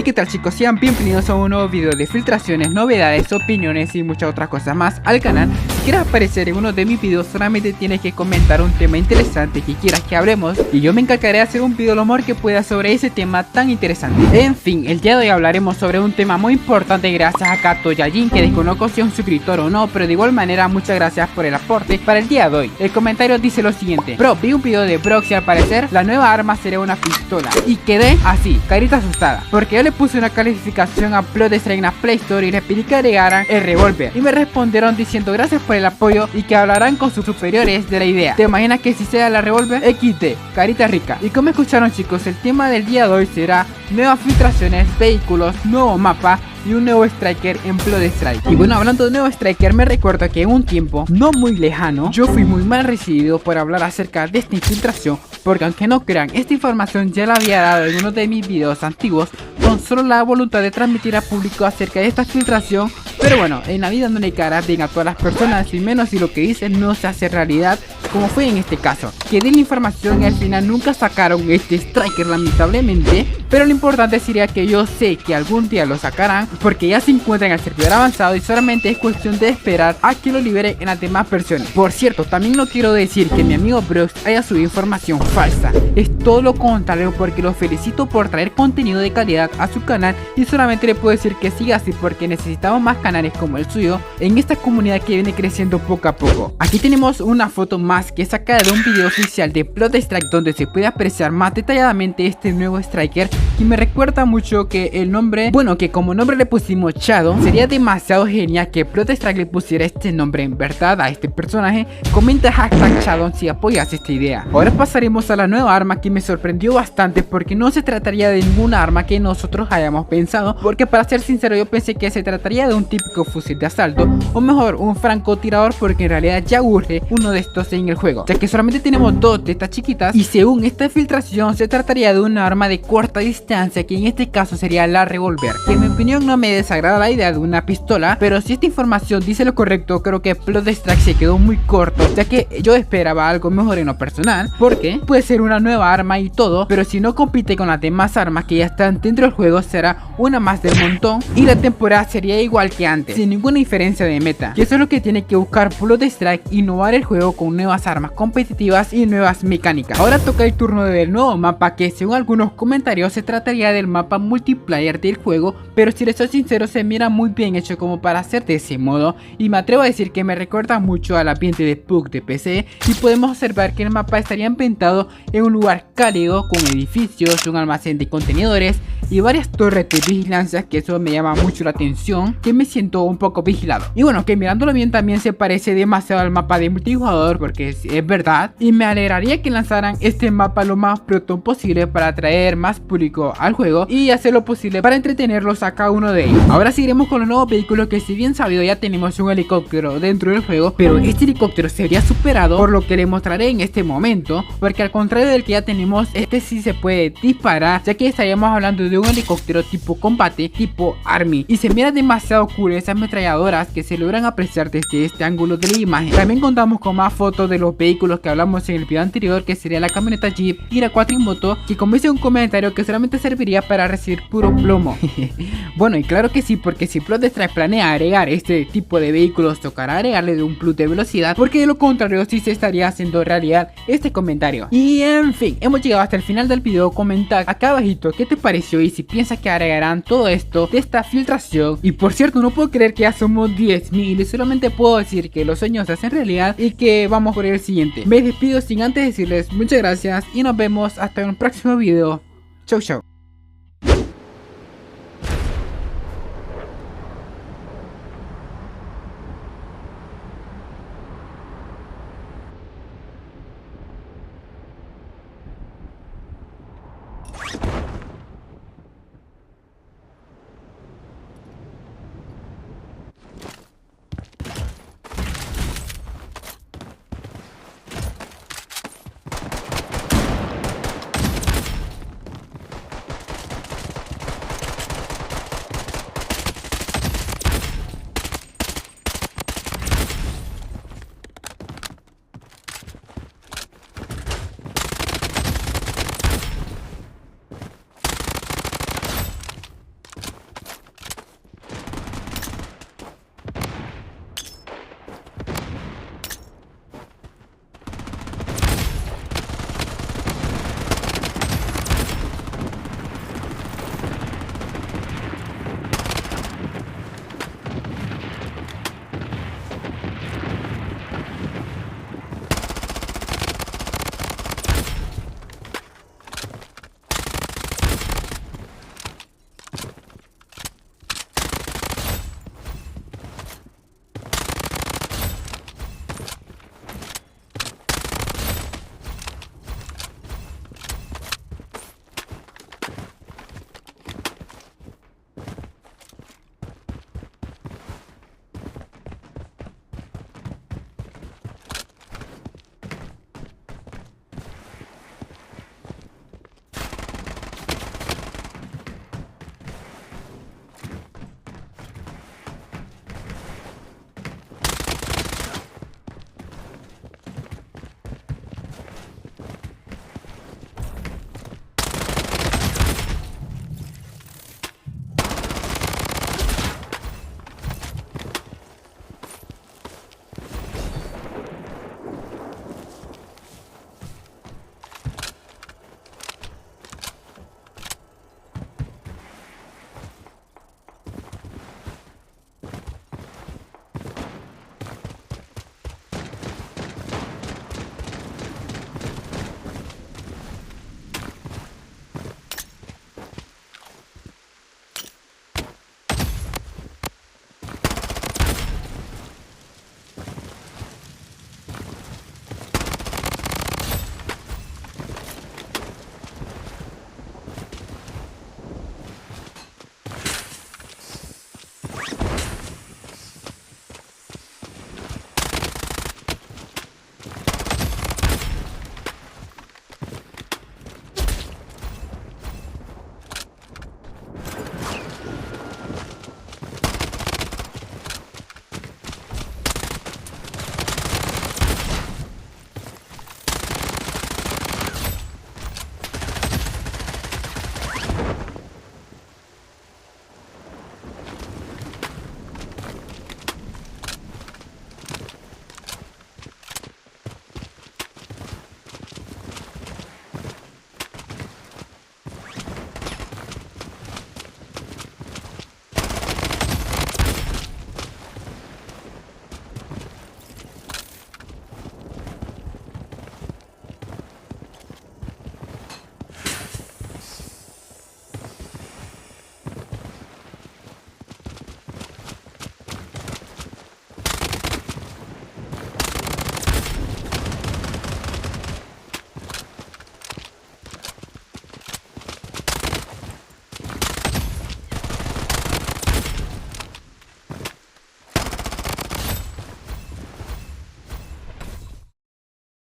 Hey, ¿qué tal chicos? Sean bienvenidos a un nuevo video de filtraciones, novedades, opiniones y muchas otras cosas más al canal. Si quieres aparecer en uno de mis videos, solamente tienes que comentar un tema interesante que quieras que hablemos y yo me encargaré de hacer un video lo mejor que pueda sobre ese tema tan interesante. En fin, el día de hoy hablaremos sobre un tema muy importante gracias a Kato Yajin, que desconozco si es un suscriptor o no, pero de igual manera muchas gracias por el aporte para el día de hoy. El comentario dice lo siguiente: bro, vi un video de Brox y al parecer la nueva arma sería una pistola y quedé así, carita asustada, porque yo le puse una calificación a Blood Strike en la Play Store y les pedí que agregaran el revólver y me respondieron diciendo gracias por el apoyo y que hablarán con sus superiores de la idea. ¿Te imaginas que si sea la revólver? XD, carita rica. Y como escucharon chicos, el tema del día de hoy será nuevas filtraciones, vehículos, nuevo mapa y un nuevo striker en Blood Strike. Y bueno, hablando de nuevo striker, me recuerdo que en un tiempo no muy lejano yo fui muy mal recibido por hablar acerca de esta infiltración, porque aunque no crean, esta información ya la había dado en uno de mis videos antiguos con solo la voluntad de transmitir al público acerca de esta filtración. Pero bueno, en la vida no le caerá bien a todas las personas y menos si lo que dicen no se hace realidad, como fue en este caso, que di la información y al final nunca sacaron este striker lamentablemente. Pero lo importante sería que yo sé que algún día lo sacarán, porque ya se encuentra en el servidor avanzado y solamente es cuestión de esperar a que lo liberen en las demás versiones. Por cierto, también no quiero decir que mi amigo Brox haya subido información falsa, es todo lo contrario, porque lo felicito por traer contenido de calidad a su canal y solamente le puedo decir que siga así, porque necesitamos más canales como el suyo en esta comunidad que viene creciendo poco a poco. Aquí tenemos una foto más que es sacada de un video oficial de Blood Strike donde se puede apreciar más detalladamente este nuevo striker, y me recuerda mucho que el nombre, bueno, que como nombre le pusimos Shadow. Sería demasiado genial que Blood Strike le pusiera este nombre en verdad a este personaje. Comenta hashtag Shadow si apoyas esta idea. Ahora pasaremos a la nueva arma, que me sorprendió bastante porque no se trataría de ninguna arma que nosotros hayamos pensado, porque para ser sincero yo pensé que se trataría de un típico fusil de asalto, o mejor un francotirador, porque en realidad ya urge uno de estos en el juego, ya que solamente tenemos dos de estas chiquitas y según esta filtración se trataría de una arma de corta distancia, que en este caso sería la revólver, que en mi opinión no me desagrada la idea de una pistola, pero si esta información dice lo correcto, creo que Blood Strike se quedó muy corto, ya que yo esperaba algo mejor en lo personal, porque puede ser una nueva arma y todo, pero si no compite con las demás armas que ya están dentro del juego, será una más del montón y la temporada sería igual que antes, sin ninguna diferencia de meta. Y eso es lo que tiene que buscar Blood Strike: innovar el juego con nuevas armas competitivas y nuevas mecánicas. Ahora toca el turno del nuevo mapa, que según algunos comentarios se trataría del mapa multiplayer del juego, pero si les soy sincero se mira muy bien hecho como para hacer de ese modo, y me atrevo a decir que me recuerda mucho al ambiente de PUBG de PC, y podemos observar que el mapa estaría ambientado en un lugar cálido con edificios, un almacén de contenedores y varias torres de vigilancia, que eso me llama mucho la atención, que me siento un poco vigilado. Y bueno, que mirándolo bien también se parece demasiado al mapa de multijugador, porque es verdad, y me alegraría que lanzaran este mapa lo más pronto posible para atraer más público al juego y hacer lo posible para entretenerlos a cada uno de ellos. Ahora seguiremos con los nuevos vehículos, que si bien sabido ya tenemos un helicóptero dentro del juego, pero este helicóptero sería superado por lo que les mostraré en este momento, porque al contrario del que ya tenemos, este sí se puede disparar, ya que estaríamos hablando de un helicóptero tipo combate, tipo army, y se mira demasiado cool esas ametralladoras que se logran apreciar desde este ángulo de la imagen. También contamos con más fotos de los vehículos que hablamos en el video anterior, que sería la camioneta Jeep y la cuatrimoto, que como dice un comentario que solamente serviría para recibir puro plomo. Bueno, y claro que sí, porque si Blood Strike planea agregar este tipo de vehículos, tocará agregarle de un plus de velocidad, porque de lo contrario sí se estaría haciendo realidad este comentario. Y en fin, hemos llegado hasta el final del video. Comenta acá abajito qué te pareció y si piensas que agregarán todo esto de esta filtración. Y por cierto, no puedo creer que ya somos 10.000 y solamente puedo decir que los sueños se hacen realidad y que vamos por el siguiente. Me despido sin antes decirles muchas gracias y nos vemos hasta un próximo video. Chau chau.